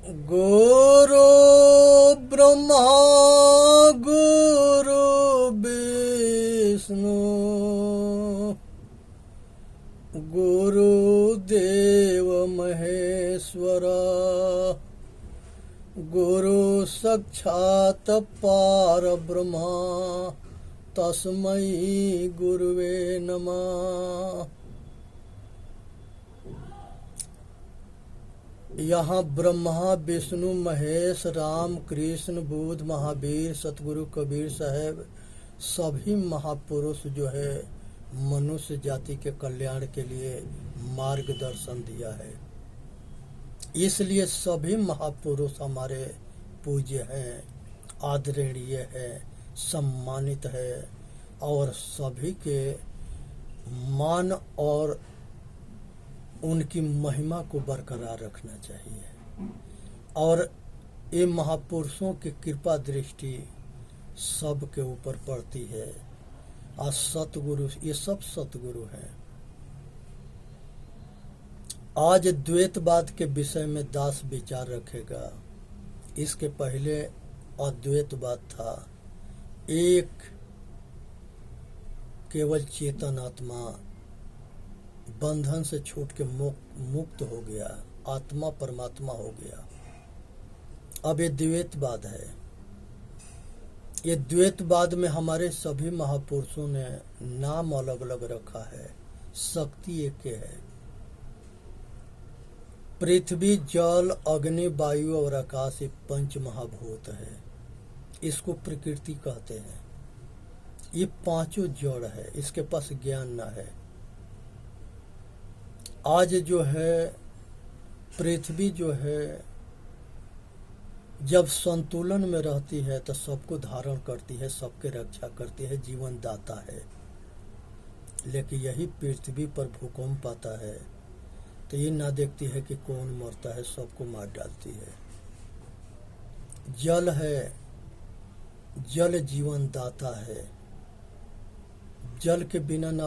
गुरु ब्रह्मा गुरु विष्णु गुरुदेव महेश्वरा गुरु साक्षात् परब्रह्मा तस्मै गुरुवे नमः। यहाँ ब्रह्मा विष्णु महेश राम कृष्ण बुद्ध महावीर सतगुरु कबीर साहब सभी महापुरुष जो है मनुष्य जाति के कल्याण के लिए मार्गदर्शन दिया है। इसलिए सभी महापुरुष हमारे पूज्य हैं, आदरणीय है, सम्मानित है और सभी के मान और उनकी महिमा को बरकरार रखना चाहिए। और ये महापुरुषों की कृपा दृष्टि सबके ऊपर पड़ती है। और सतगुरु, ये सब सतगुरु हैं। आज द्वैतवाद के विषय में दास विचार रखेगा। इसके पहले अद्वैतवाद था, एक केवल चेतन आत्मा बंधन से छूट के मुक्त हो गया, आत्मा परमात्मा हो गया। अब ये द्वैतवाद है। ये द्वैतवाद में हमारे सभी महापुरुषों ने नाम अलग अलग रखा है, शक्ति एक है। पृथ्वी जल अग्नि वायु और आकाश ये पंच महाभूत है। इसको प्रकृति कहते हैं। ये पांचों जड़ है, इसके पास ज्ञान न है। आज जो है पृथ्वी जो है जब संतुलन में रहती है तो सबको धारण करती है, सबके रक्षा करती है, जीवन दाता है। लेकिन यही पृथ्वी पर भूकंप आता है तो ये ना देखती है कि कौन मरता है, सबको मार डालती है। जल है, जल जीवन दाता है। जल के बिना ना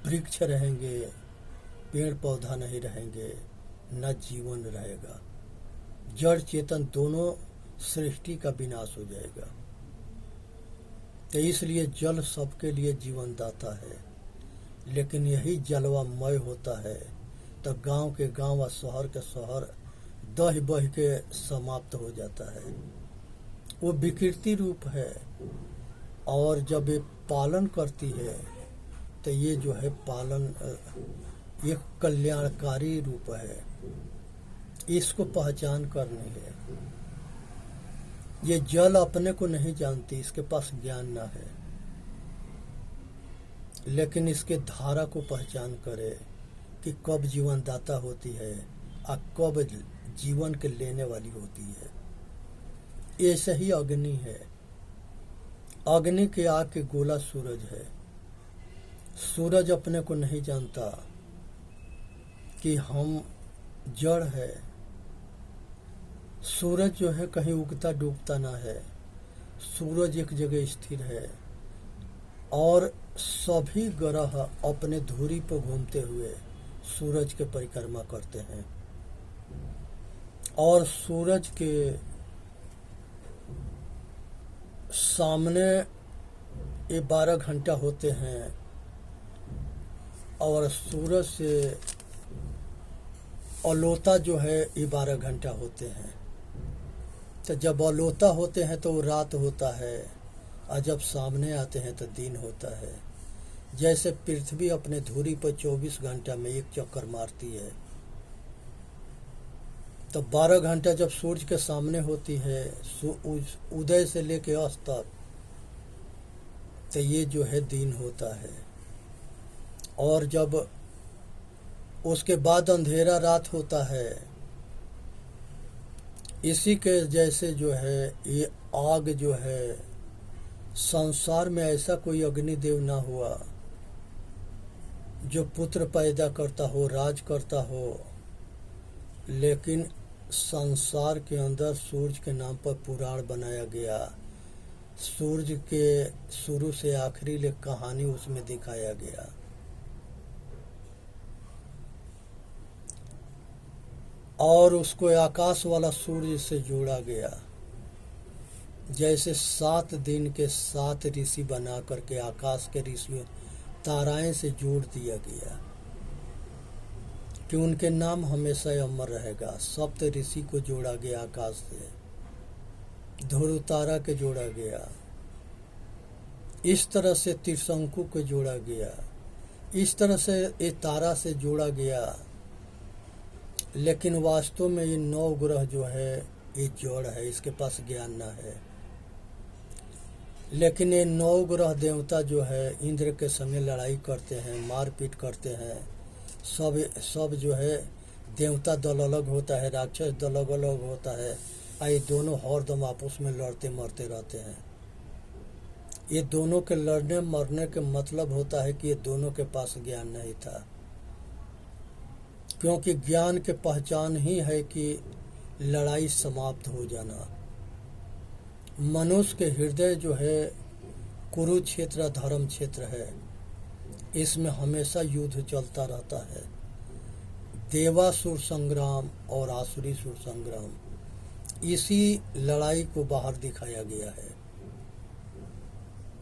वृक्ष रहेंगे, पेड़ पौधा नहीं रहेंगे, न जीवन रहेगा। जड़ चेतन दोनों सृष्टि का विनाश हो जाएगा। तो इसलिए जल सबके लिए जीवन दाता है। लेकिन यही जलवामय होता है तो गांव के गांव और शहर के शहर दह बह के समाप्त हो जाता है। वो विकृति रूप है। और जब ये पालन करती है तो ये जो है पालन ये कल्याणकारी रूप है। इसको पहचान करनी है। ये जल अपने को नहीं जानती, इसके पास ज्ञान ना है, लेकिन इसके धारा को पहचान करे कि कब जीवन दाता होती है और कब जीवन के लेने वाली होती है। ऐसे ही अग्नि है। अग्नि के आग के गोला सूरज है। सूरज अपने को नहीं जानता कि हम जड़ है। सूरज जो है कहीं उगता डूबता ना है। सूरज एक जगह स्थिर है और सभी ग्रह अपने धुरी पर घूमते हुए सूरज के परिक्रमा करते हैं। और सूरज के सामने ये 12 घंटा होते हैं और सूरज से अलोता जो है ये 12 घंटा होते हैं। तो जब अलोता होते हैं तो रात होता है और जब सामने आते हैं तो दिन होता है। जैसे पृथ्वी अपने धुरी पर 24 घंटा में एक चक्कर मारती है तो 12 घंटा जब सूर्य के सामने होती है उदय से लेकर अस्त तक, तो ये जो है दिन होता है। और जब उसके बाद अंधेरा रात होता है। इसी के जैसे जो है ये आग जो है, संसार में ऐसा कोई अग्निदेव ना हुआ जो पुत्र पैदा करता हो, राज करता हो। लेकिन संसार के अंदर सूर्य के नाम पर पुराण बनाया गया। सूर्य के शुरू से आखिरी ले कहानी उसमें दिखाया गया। और उसको आकाश वाला सूर्य से जोड़ा गया। जैसे 7 दिन के 7 ऋषि बना करके आकाश के ऋषियों ताराएं से जोड़ दिया गया कि उनके नाम हमेशा अमर रहेगा। सप्त ऋषि को जोड़ा गया आकाश से, ध्रुव तारा के जोड़ा गया, इस तरह से त्रिशंकु को जोड़ा गया, इस तरह से ये तारा से जोड़ा गया। लेकिन वास्तव में ये 9 ग्रह जो है ये जड़ है, इसके पास ज्ञान न है। लेकिन ये 9 ग्रह देवता जो है इंद्र के संगे लड़ाई करते हैं, मारपीट करते हैं। सब जो है देवता दल अलग होता है, राक्षस दल अलग होता है। ये दोनों हरदम आपस में लड़ते मरते रहते हैं। ये दोनों के लड़ने मरने के मतलब होता है कि ये दोनों के पास ज्ञान नहीं था, क्योंकि ज्ञान के पहचान ही है कि लड़ाई समाप्त हो जाना। मनुष्य के हृदय जो है कुरुक्षेत्र धर्म क्षेत्र है, इसमें हमेशा युद्ध चलता रहता है। देवासुर संग्राम और आसुरीसुर संग्राम, इसी लड़ाई को बाहर दिखाया गया है।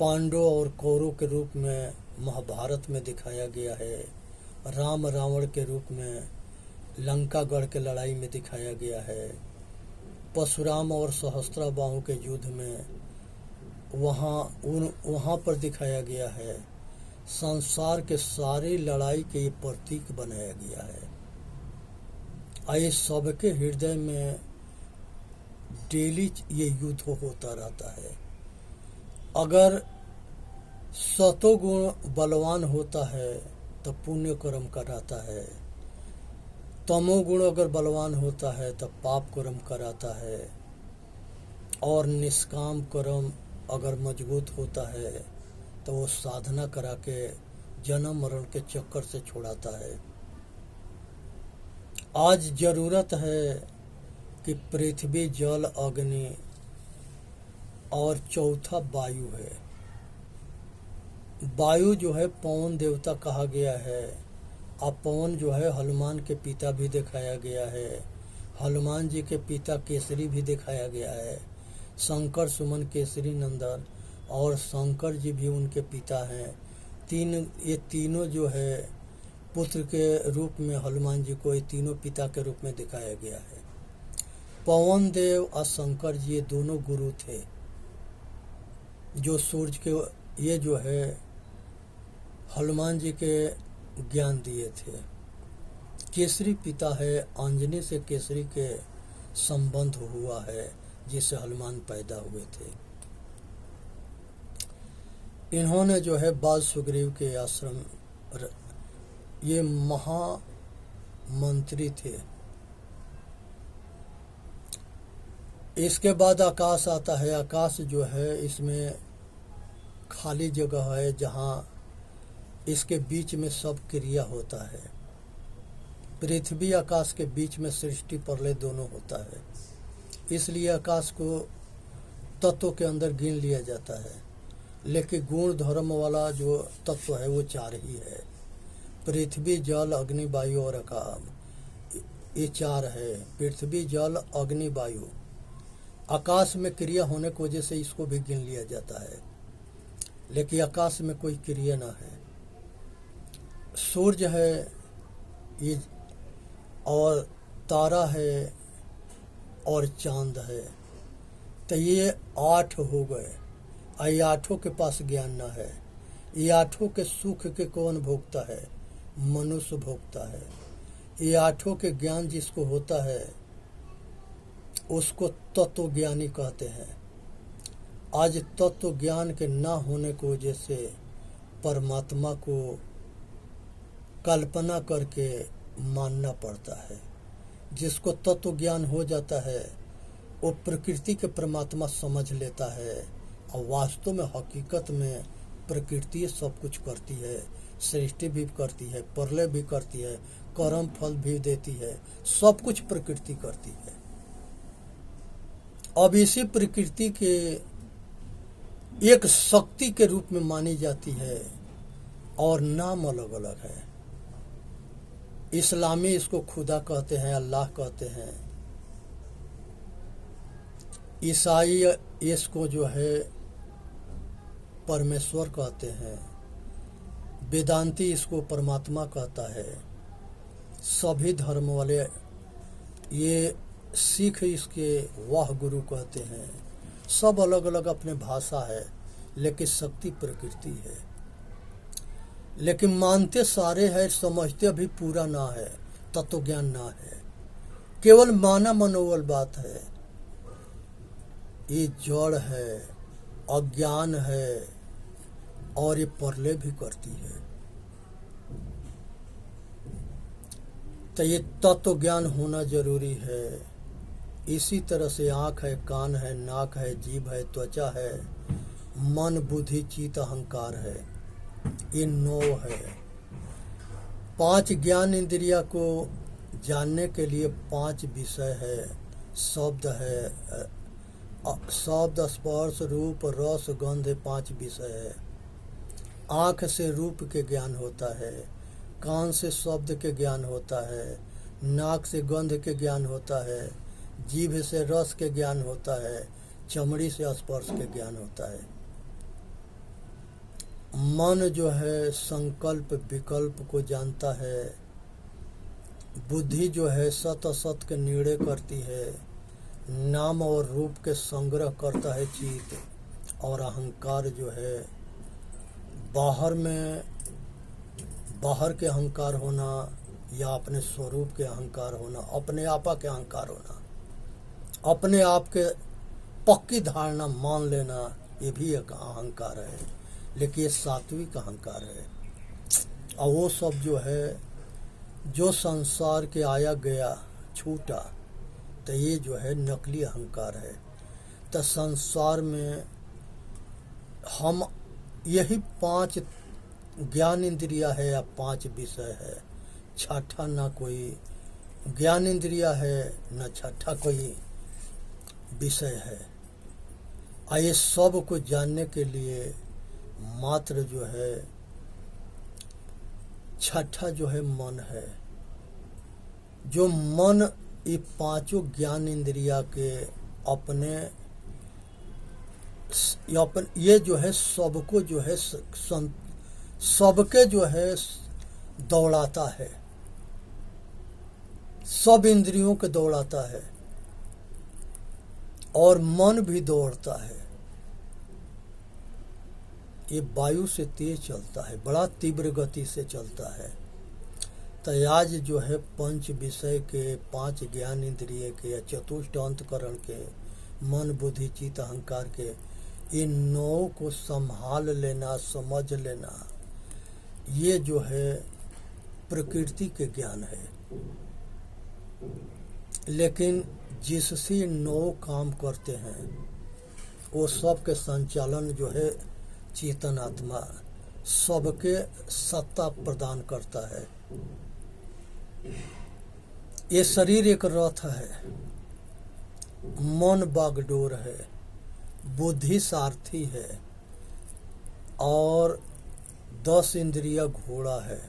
पांडव और कौरव के रूप में महाभारत में दिखाया गया है। राम रावण के रूप में लंकागढ़ के लड़ाई में दिखाया गया है। परशुराम और सहस्त्राबाहु के युद्ध में वहाँ पर दिखाया गया है। संसार के सारी लड़ाई के ये प्रतीक बनाया गया है। आए सबके हृदय में डेली ये युद्ध होता रहता है। अगर सतोगुण बलवान होता है तो पुण्य कर्म कराता है, तमोगुण अगर बलवान होता है तो पाप कर्म कराता है, और निष्काम कर्म अगर मजबूत होता है तो वो साधना करा के जन्म मरण के चक्कर से छुड़ाता है। आज जरूरत है कि पृथ्वी जल अग्नि और चौथा वायु है। वायु जो है पवन देवता कहा गया है। अब पवन जो है हनुमान के पिता भी दिखाया गया है। हनुमान जी के पिता केसरी भी दिखाया गया है। शंकर सुमन केसरी नंदन और शंकर जी भी उनके पिता हैं। ये तीनों जो है पुत्र के रूप में हनुमान जी को ये तीनों पिता के रूप में दिखाया गया है। पवन देव और शंकर जी ये दोनों गुरु थे जो सूर्य के ये जो है हनुमान जी के ज्ञान दिए थे। केसरी पिता है, अंजनी से केसरी के संबंध हुआ है जिससे हनुमान पैदा हुए थे। इन्होंने जो है बाल सुग्रीव के आश्रम, ये महामंत्री थे। इसके बाद आकाश आता है। आकाश जो है इसमें खाली जगह है जहाँ इसके बीच में सब क्रिया होता है। पृथ्वी आकाश के बीच में सृष्टि प्रलय दोनों होता है, इसलिए आकाश को तत्व के अंदर गिन लिया जाता है। लेकिन गुण धर्म वाला जो तत्व है वो 4 ही है। पृथ्वी जल अग्नि वायु और आकाश, ये 4 है। पृथ्वी जल अग्नि वायु। आकाश में क्रिया होने की वजह से इसको भी गिन लिया जाता है, लेकिन आकाश में कोई क्रिया ना है। सूर्य है ये, और तारा है और चांद है। तो ये 8 हो गए। ये 8 के पास ज्ञान ना है। ये 8 के सुख के कौन भोगता है? मनुष्य भोगता है। ये 8 के ज्ञान जिसको होता है उसको तत्व ज्ञानी कहते हैं। आज तत्व ज्ञान के ना होने की वजह से परमात्मा को कल्पना करके मानना पड़ता है। जिसको तत्व ज्ञान हो जाता है वो प्रकृति के परमात्मा समझ लेता है, और वास्तव में हकीकत में प्रकृति सब कुछ करती है। सृष्टि भी करती है, प्रलय भी करती है, कर्म फल भी देती है, सब कुछ प्रकृति करती है। अब इसी प्रकृति के एक शक्ति के रूप में मानी जाती है और नाम अलग अलग है। इस्लामी इसको खुदा कहते हैं, अल्लाह कहते हैं। ईसाई इसको जो है परमेश्वर कहते हैं। वेदांती इसको परमात्मा कहता है। सभी धर्म वाले, ये सिख इसके वाह गुरु कहते हैं। सब अलग अलग अपने भाषा है, लेकिन शक्ति प्रकृति है। लेकिन मानते सारे हैं, समझते अभी पूरा ना है, तत्व ज्ञान ना है, केवल माना मनोबल बात है। ये जड़ है, अज्ञान है, और ये प्रलय भी करती है। तो ये तत्व ज्ञान होना जरूरी है। इसी तरह से आँख है, कान है, नाक है, जीभ है, त्वचा है, मन, बुद्धि, चित्त, अहंकार है। ये 9 है। 5 ज्ञान इंद्रिया को जानने के लिए 5 विषय है। शब्द है, शब्द, स्पर्श, रूप, रस, गंध, 5 विषय है। आँख से रूप के ज्ञान होता है, कान से शब्द के ज्ञान होता है, नाक से गंध के ज्ञान होता है, जीभ से रस के ज्ञान होता है, चमड़ी से स्पर्श के ज्ञान होता है। मन जो है संकल्प विकल्प को जानता है। बुद्धि जो है सत असत के निर्णय करती है। नाम और रूप के संग्रह करता है चित्त। और अहंकार जो है बाहर के अहंकार होना या अपने स्वरूप के अहंकार होना, अपने आपा के अहंकार होना, अपने आप के पक्की धारणा मान लेना, ये भी एक अहंकार है। लेकिन ये सात्विक अहंकार है। और वो सब जो है, जो संसार के आया गया छूटा, तो ये जो है नकली अहंकार है। तो संसार में हम यही 5 ज्ञान इंद्रिया है या 5 विषय है। छठा ना कोई ज्ञान इंद्रिया है, न छठा कोई विषय है। ये सब को जानने के लिए मात्र जो है छठा जो है मन है। जो मन ये 5 ज्ञान इंद्रिया के अपने ये जो है सबको जो है सबके जो है दौड़ाता है, सब इंद्रियों के दौड़ाता है। और मन भी दौड़ता है। ये वायु से तेज चलता है, बड़ा तीव्र गति से चलता है। तो आज जो है 5 विषय के, 5 ज्ञान इंद्रिय के या चतुष्ट अंतकरण के, मन बुद्धि चित्त अहंकार के, इन 9 को संभाल लेना, समझ लेना, ये जो है प्रकृति के ज्ञान है। लेकिन जिससे 9 काम करते हैं, वो सब के संचालन जो है चेतन आत्मा सबके सत्ता प्रदान करता है। ये शरीर एक रथ है, मन बागडोर है, बुद्धि सारथी है, और 10 इंद्रिय घोड़ा है।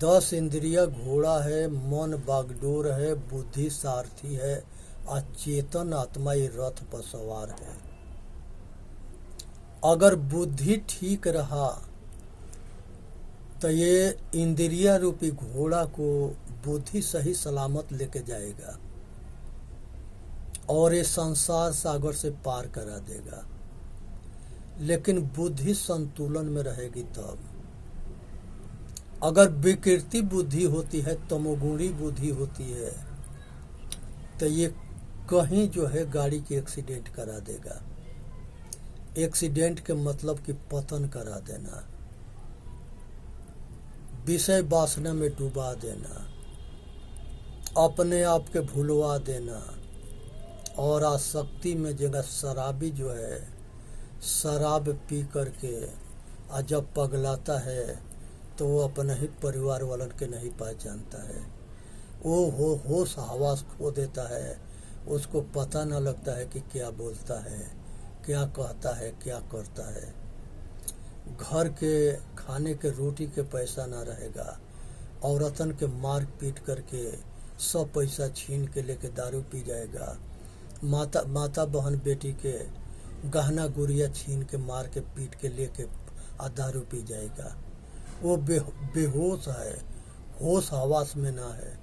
10 इंद्रिय घोड़ा है, मन बागडोर है, बुद्धि सारथी है, और चेतन आत्मा ये रथ पर सवार है। अगर बुद्धि ठीक रहा तो ये इंद्रिय रूपी घोड़ा को बुद्धि सही सलामत लेके जाएगा और ये संसार सागर से पार करा देगा। लेकिन बुद्धि संतुलन में रहेगी तब। अगर विकृति बुद्धि होती है, तमोगुणी बुद्धि होती है, तो ये कहीं जो है गाड़ी की एक्सीडेंट करा देगा। एक्सीडेंट के मतलब कि पतन करा देना, विषय वासना में डुबा देना, अपने आप के भुलवा देना। और आसक्ति में जगह शराबी जो है शराब पी करके जब पगलाता है तो वो अपने ही परिवार वालन के नहीं पहचानता है। वो होश हवास खो देता है, उसको पता न लगता है कि क्या बोलता है, क्या कहता है, क्या करता है। घर के खाने के रोटी के पैसा ना रहेगा, औरतन के मार पीट करके सब पैसा छीन के लेके दारू पी जाएगा। माता बहन बेटी के गहना गुड़िया छीन के मार के पीट के लेके दारू पी जाएगा। वो बेहोश है, होश हवास में ना है।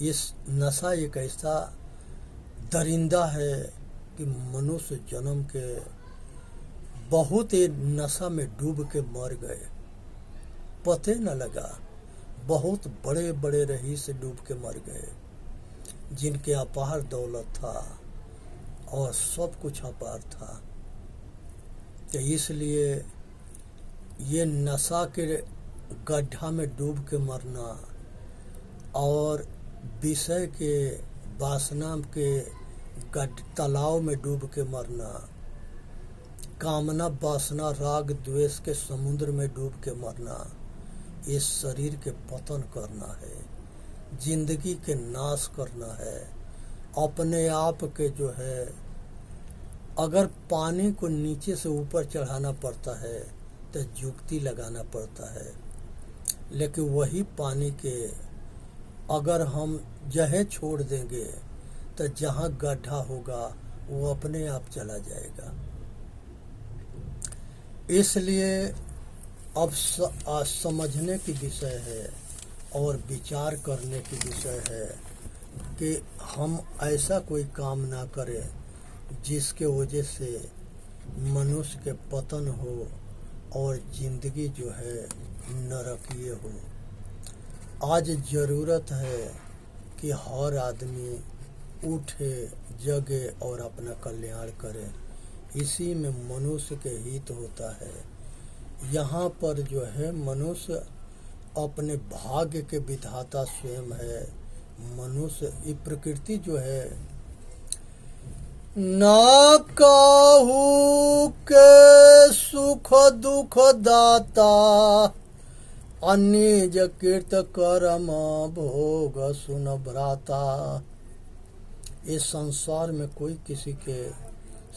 इस नशा एक ऐसा दरिंदा है कि मनुष्य जन्म के बहुत ही नशा में डूब के मर गए, पते न लगा। बहुत बड़े बड़े रईस डूब के मर गए जिनके अपार दौलत था और सब कुछ अपार था। तो इसलिए ये नशा के गड्ढा में डूब के मरना और विषय के वासना के तालाब में डूब के मरना, कामना वासना राग द्वेष के समुद्र में डूब के मरना, ये शरीर के पतन करना है, जिंदगी के नाश करना है। अपने आप के जो है, अगर पानी को नीचे से ऊपर चढ़ाना पड़ता है तो जुक्ति लगाना पड़ता है, लेकिन वही पानी के अगर हम जहे छोड़ देंगे तो जहाँ गड्ढा होगा वो अपने आप चला जाएगा। इसलिए अब समझने की विषय है और विचार करने की विषय है कि हम ऐसा कोई काम ना करें जिसके वजह से मनुष्य के पतन हो और जिंदगी जो है नरकीय हो। आज ज़रूरत है कि हर आदमी उठे, जगे और अपना कल्याण करे। इसी में मनुष्य के हित होता है। यहाँ पर जो है मनुष्य अपने भाग्य के विधाता स्वयं है। मनुष्य ये प्रकृति जो है ना काहू के सुख दुख दाता, अनिज कीर्त कर्म भोग सुन भ्राता। इस संसार में कोई किसी के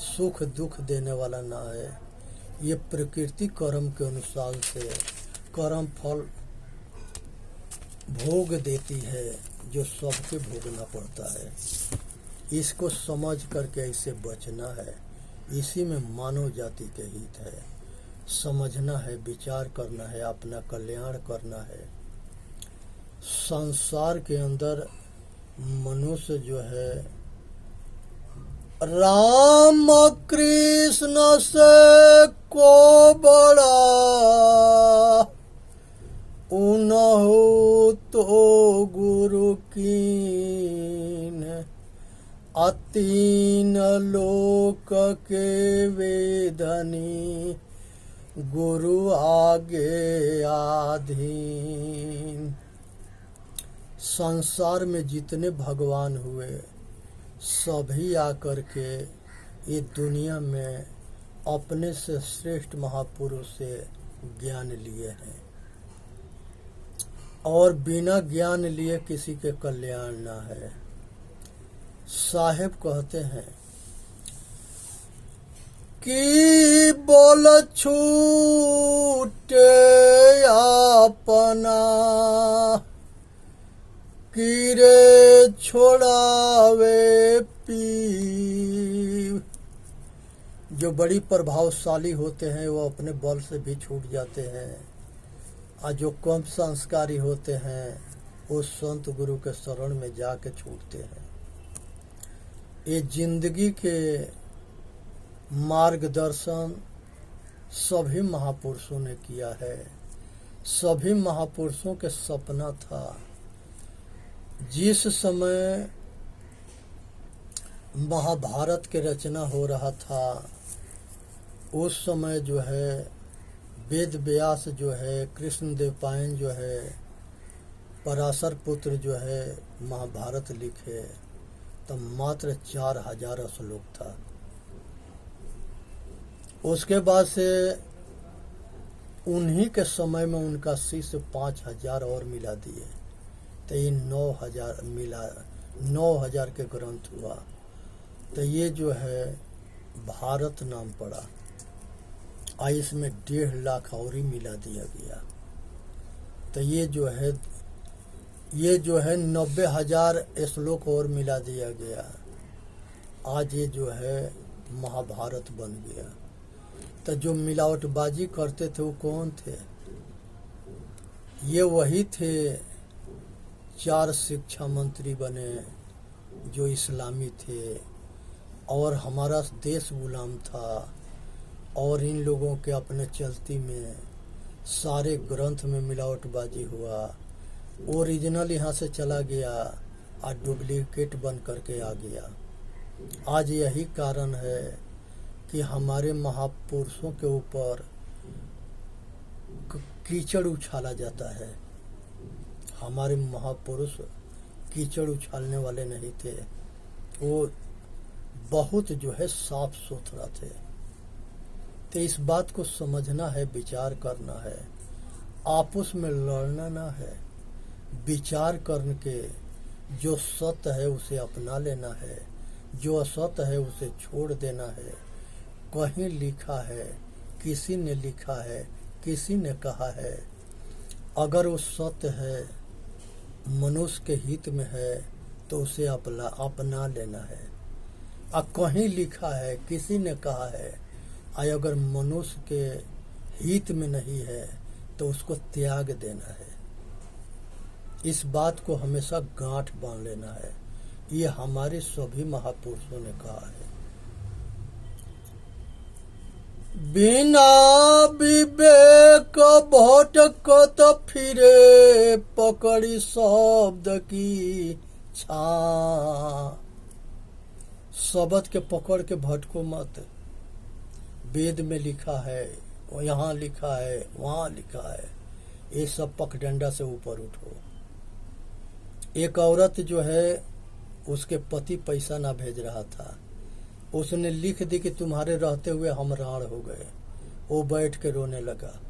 सुख दुख देने वाला ना है। ये प्रकृति कर्म के अनुसार से कर्म फल भोग देती है जो सबके भोगना पड़ता है। इसको समझ करके ऐसे बचना है। इसी में मानव जाति के हित है। समझना है, विचार करना है, अपना कल्याण करना है। संसार के अंदर मनुष्य जो है राम कृष्ण से को बड़ा उनहु तो गुरु कीन, अतीन लोक के वेदनी गुरु आगे आधीन। संसार में जितने भगवान हुए सभी आकर के ये दुनिया में अपने से श्रेष्ठ महापुरुष से ज्ञान लिए हैं और बिना ज्ञान लिए किसी के कल्याण ना है। साहेब कहते हैं कि बोल छूटे अपना, कीरे छोड़ावे पी। जो बड़ी प्रभावशाली होते हैं वो अपने बल से भी छूट जाते हैं, और जो कम संस्कारी होते हैं वो संत गुरु के शरण में जाके छूटते हैं। ये जिंदगी के मार्गदर्शन सभी महापुरुषों ने किया है। सभी महापुरुषों के सपना था। जिस समय महाभारत के रचना हो रहा था उस समय जो है वेद व्यास जो है, कृष्णदेव पायन जो है, पराशर पुत्र जो है महाभारत लिखे तब मात्र 4000 श्लोक था। उसके बाद से उन्हीं के समय में उनका शिष्य 5000 और मिला दिए तो ये 9000 मिला, 9000 के ग्रंथ हुआ। तो ये जो है भारत नाम पड़ा और इसमें 1.5 लाख और ही मिला दिया गया। तो ये जो है 90,000 श्लोक और मिला दिया गया। आज ये जो है महाभारत बन गया। तो जो मिलावटबाजी करते थे वो कौन थे? ये वही थे 4 शिक्षा मंत्री बने जो इस्लामी थे, और हमारा देश गुलाम था, और इन लोगों के अपने चलती में सारे ग्रंथ में मिलावटबाजी हुआ। ओरिजिनल यहाँ से चला गया और डुप्लीकेट बन करके आ गया। आज यही कारण है कि हमारे महापुरुषों के ऊपर कीचड़ उछाला जाता है। हमारे महापुरुष कीचड़ उछालने वाले नहीं थे, वो बहुत जो है साफ सुथरा थे। तो इस बात को समझना है, विचार करना है, आपस में लड़ना ना है, विचार करके जो सत्य है उसे अपना लेना है, जो असत्य है उसे छोड़ देना है। कहीं लिखा है, किसी ने लिखा है, किसी ने कहा है, अगर वो सत्य है, मनुष्य के हित में है, तो उसे अपना लेना है। और कहीं लिखा है, किसी ने कहा है, अगर मनुष्य के हित में नहीं है तो उसको त्याग देना है। इस बात को हमेशा गांठ बांध लेना है। ये हमारे सभी महापुरुषों ने कहा है। बिना विवेक भटकत फिरे, पकड़ी शब्द की छां। शब्द के पकड़ के भटको मत। वेद में लिखा है, यहाँ लिखा है, वहाँ लिखा है, ये सब पखडंडा से ऊपर उठो। एक औरत जो है, उसके पति पैसा ना भेज रहा था, उसने लिख दी कि तुम्हारे रहते हुए हम राड़ हो गए। वो बैठ के रोने लगा।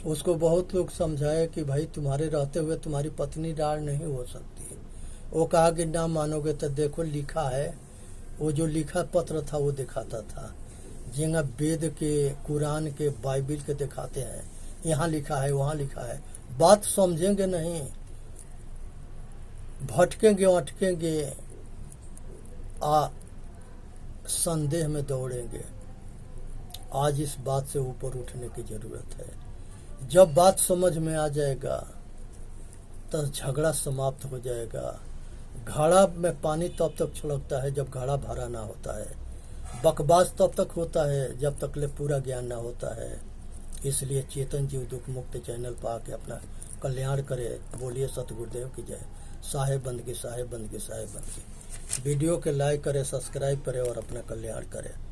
उसको बहुत लोग समझाए कि भाई तुम्हारे रहते हुए तुम्हारी पत्नी राड़ नहीं हो सकती। वो कहा कि ना मानोगे तो देखो लिखा है। वो जो लिखा पत्र था वो दिखाता था, जिंगा वेद के, कुरान के, बाइबिल के दिखाते हैं, यहाँ लिखा है, वहाँ लिखा है। बात समझेंगे नहीं, भटकेंगे, अटकेंगे, संदेह में दौड़ेंगे। आज इस बात से ऊपर उठने की जरूरत है। जब बात समझ में आ जाएगा तो झगड़ा समाप्त हो जाएगा। घड़ा में पानी तब तक छलकता है जब घड़ा भरा ना होता है। बकवास तब तक होता है जब तक ले पूरा ज्ञान ना होता है। इसलिए चेतन जीव दुख मुक्त चैनल पर आके अपना कल्याण करे। बोलिए सतगुरुदेव की जय। साहेब बंदगी, साहेब बंदगी, साहेब बंदगी। वीडियो के लाइक करें, सब्सक्राइब करें और अपना कल्याण करें।